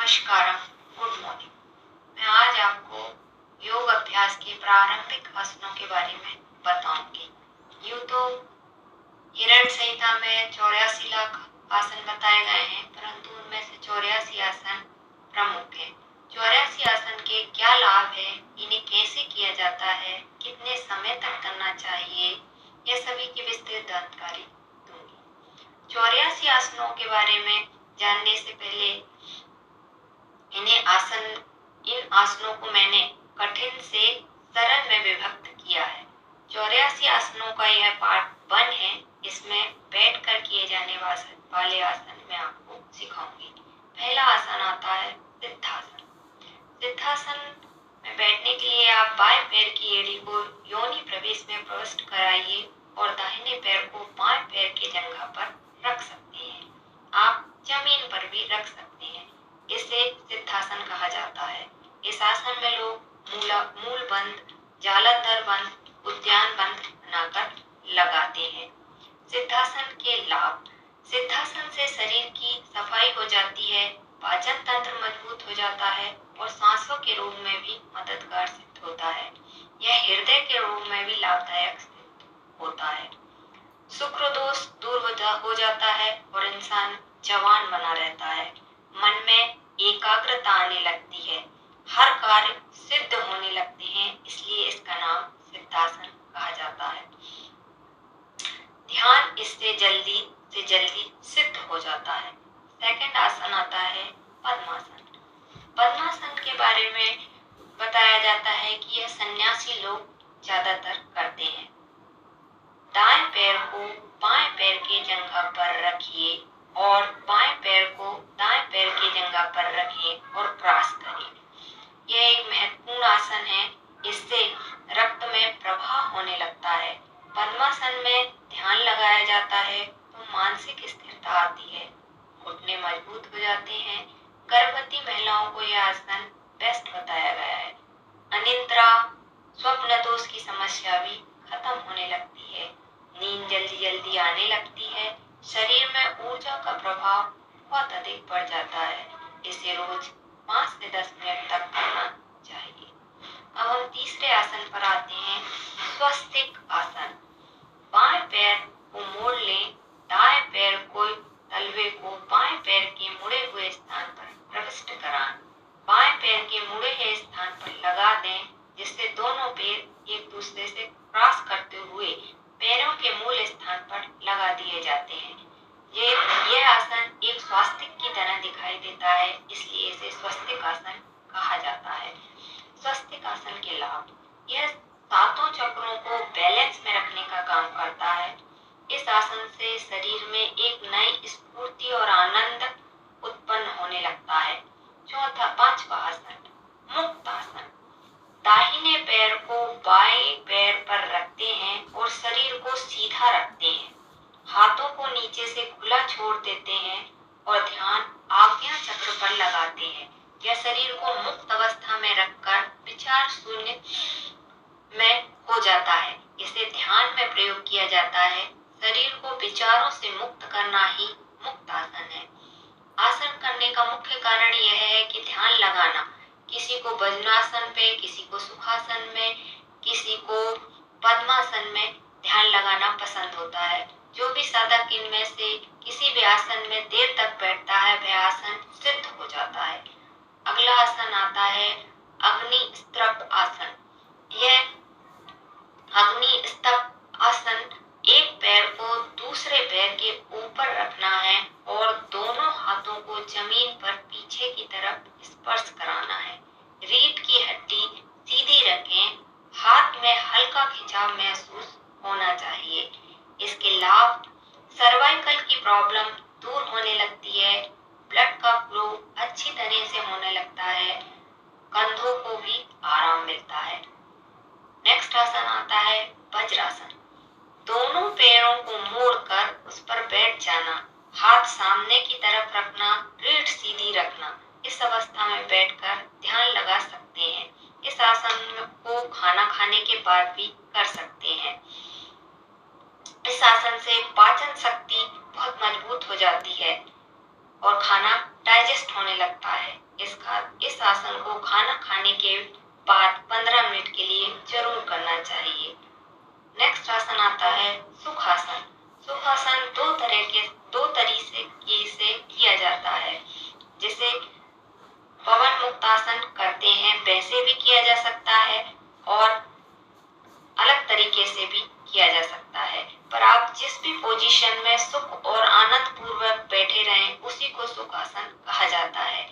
नमस्कारम, good morning. मैं आज आपको योग अभ्यास के प्रारंभिक आसनों के बारे में बताऊंगी। यूँ तो हिरण संहिता में 84 लाख आसन बताए गए हैं, परंतु उनमें से 84 आसन प्रमुख हैं। 84 आसन के क्या लाभ है, इन्हें कैसे किया जाता है, कितने समय तक करना चाहिए, यह सभी की विस्तृत जानकारी दूंगी। 84 आसनों के बारे में जानने से पहले इन आसनों को मैंने कठिन से सरल में विभक्त किया है। 84 आसनों का यह पार्ट 1 है। इसमें बैठकर किए जाने वाले आसन मैं आपको सिखाऊंगी। पहला आसन आता है सिद्धासन। सिद्धासन में बैठने के लिए आप बाएं पैर की एड़ी को योनि प्रवेश में प्रविष्ट कराइए और दाहिने पैर को बाएं पैर की जंघा पर रख सकते हैं। आप जमीन पर भी रख सकते हैं। इसे सिद्धासन कहा जाता है। इस आसन में लोग मूल बंद, जालंधर बंद, उद्यान बंद बनाकर लगाते हैं। सिद्धासन के लाभ। सिद्धासन से शरीर की सफाई हो जाती है, पाचन तंत्र मजबूत हो जाता है और सांसों के रोग में भी मददगार सिद्ध होता है। यह हृदय के रोग में भी लाभदायक सिद्ध होता है। शुक्र दोष दूर हो जाता है और इंसान जवान बना रहता है। मन में एकाग्रता आने लगती है, हर कार्य सिद्ध होने लगते हैं, इसलिए इसका नाम सिद्धासन कहा जाता है। ध्यान इससे जल्दी से जल्दी सिद्ध हो जाता है। सेकंड आसन आता है पद्मासन। पद्मासन के बारे में बताया जाता है कि यह सन्यासी लोग ज्यादातर करते हैं। दाएं पैर को बाएं पैर के जंघा पर रखिए और बाएं पैर को दाएं पैर की जंघा पर रखें और क्रॉस करें। यह एक महत्वपूर्ण आसन है। इससे रक्त में प्रवाह होने लगता है। पद्मासन में ध्यान लगाया जाता है तो मानसिक स्थिरता आती है, घुटने मजबूत हो जाते हैं। गर्भवती महिलाओं को यह आसन बेस्ट बताया गया है। अनिद्रा, स्वप्न दोष की समस्या भी खत्म होने लगती है। नींद जल्दी जल्दी आने लगती है। शरीर में ऊर्जा का प्रभाव बहुत अधिक बढ़ जाता है। इसे रोज 5 से 10 मिनट तक करना चाहिए। अब हम तीसरे आसन पर आते हैं, स्वस्तिक आसन। बाएं पैर को मोड़ लें, दाएं पैर को तलवे को बाएं पैर के मुड़े हुए स्थान पर प्रविष्ट कराएं। बाएं पैर के मुड़े हुए स्थान पर लगा दें, जिससे दोनों पैर एक दूसरे से क्रॉस करते हुए पैरों के मूल स्थान पर लगा दिए जाते हैं। यह आसन एक स्वास्तिक की तरह दिखाई देता है, इसलिए इसे स्वस्तिक आसन कहा जाता है। स्वस्तिक आसन के लाभ। यह सातों चक्रों को बैलेंस में रखने का काम करता है। इस आसन से शरीर में एक नई स्फूर्ति और आनंद उत्पन्न होने लगता है। पांचवा आसन मुक्त आसन। दाहिने पैर को बाएं पैर पर रखते हैं और शरीर को सीधा रखते हैं। हाथों को नीचे से खुला छोड़ देते हैं और ध्यान आज्ञा चक्र पर लगाते हैं। यह शरीर को मुक्त अवस्था में रखकर विचार शून्य में हो जाता है। इसे ध्यान में प्रयोग किया जाता है। शरीर को विचारों से मुक्त करना ही मुक्त आसन है। आसन करने का मुख्य कारण यह है कि ध्यान लगाना। किसी को वज्रासन पे, किसी को सुखासन में, किसी को पद्मासन में ध्यान लगाना पसंद होता है। जो भी साधक इनमें से किसी भी आसन में देर तक बैठता है, वह आसन सिद्ध हो जाता है। अगला आसन आता है अग्नि स्तंभ आसन। यह अग्नि स्तंभ आसन, एक पैर को दूसरे पैर के ऊपर रखना है और दोनों हाथों को जमीन पर पीछे की तरफ स्पर्श कराना है। रीढ़ की हड्डी सीधी रखें। हाथ में हल्का खिंचाव महसूस होना चाहिए। इसके लाभ, सर्वाइकल की प्रॉब्लम दूर होने लगती है। ब्लड का फ्लो अच्छी तरह से होने लगता है। कंधों को भी आराम मिलता है। नेक्स्ट आसन आता है वज्रासन। दोनों पैरों को मोड़कर उस पर बैठ जाना, हाथ सामने की तरफ रखना, रीढ़ सीधी रखना। इस अवस्था में बैठकर ध्यान लगा सकते हैं। इस आसन को खाना खाने के बाद भी कर सकते हैं। इस आसन से पाचन शक्ति बहुत मजबूत हो जाती है और खाना डाइजेस्ट होने लगता है। इस आसन को खाना खाने के बाद 15 मिनट के लिए जरूर करना चाहिए। नेक्स्ट आसन आता है सुखासन। सुखासन दो तरीके से किया जाता है। जिसे पवन मुक्त आसन करते हैं वैसे भी किया जा सकता है और अलग तरीके से भी किया जा सकता है, पर आप जिस भी पोजीशन में सुख और आनंद पूर्वक बैठे रहें उसी को सुखासन कहा जाता है।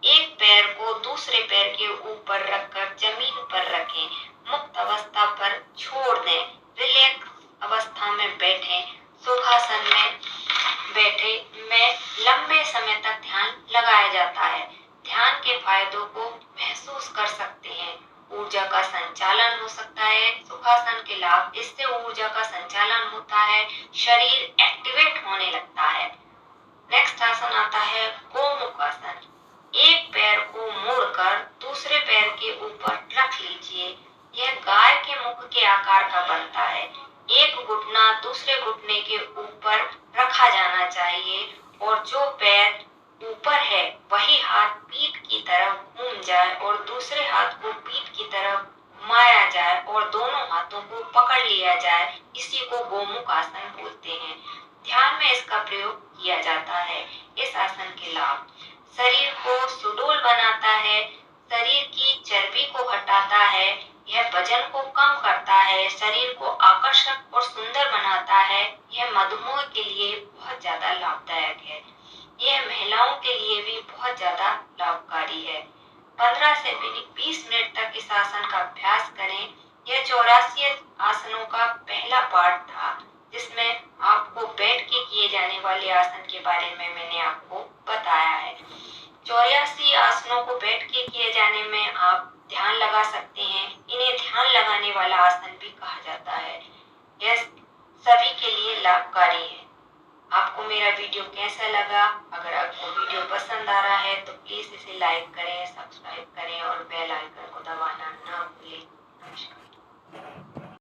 एक पैर को दूसरे पैर के ऊपर रखकर जमीन पर रखें, मुक्त अवस्था पर छोड़ दें, रिलैक्स अवस्था में बैठें। सुखासन में बैठे में लंबे समय तक ध्यान लगाया जाता है। ध्यान के फायदों को महसूस कर सकते हैं। ऊर्जा का संचालन हो सकता है। सुखासन के लाभ, इससे ऊर्जा का संचालन होता है, शरीर एक्टिवेट होने लगता है। नेक्स्ट आसन आता है गोमुख आसन। एक पैर को मोड़कर दूसरे पैर के ऊपर रख लीजिए। यह गाय के मुख के आकार का बनता है। एक घुटना दूसरे घुटने के ऊपर रखा जाना चाहिए और जो पैर ऊपर है वही हाथ पीठ की तरफ घूम जाए और दूसरे हाथ को पीठ की तरफ घुमाया जाए और दोनों हाथों को पकड़ लिया जाए। इसी को गोमुख आसन बोलते हैं। ध्यान में इसका प्रयोग किया जाता है। इस आसन के लाभ, शरीर को सुडौल बनाता है, शरीर की चर्बी को हटाता है, यह वजन को कम करता है, शरीर को आकर्षक और सुंदर बनाता है। यह मधुमेह के लिए बहुत ज्यादा लाभदायक है। यह महिलाओं के लिए भी बहुत ज्यादा लाभकारी है। 15 से 20 मिनट तक इस आसन का अभ्यास करें। यह 84 आसनों का पहला पार्ट था, जिसमें आपको बैठ के किए जाने वाले आसन के बारे में मैंने आपको बताया है। 84 आसनों को बैठ के किए जाने में आप ध्यान लगा सकते हैं। इन्हें ध्यान लगाने वाला आसन भी कहा जाता है। यह सभी के लिए लाभकारी है। आपको मेरा वीडियो कैसा लगा? अगर आपको वीडियो पसंद आ रहा है तो प्लीज इसे लाइक करें, सब्सक्राइब करें और बेल आइकन को दबाना ना भूलें। नमस्कार।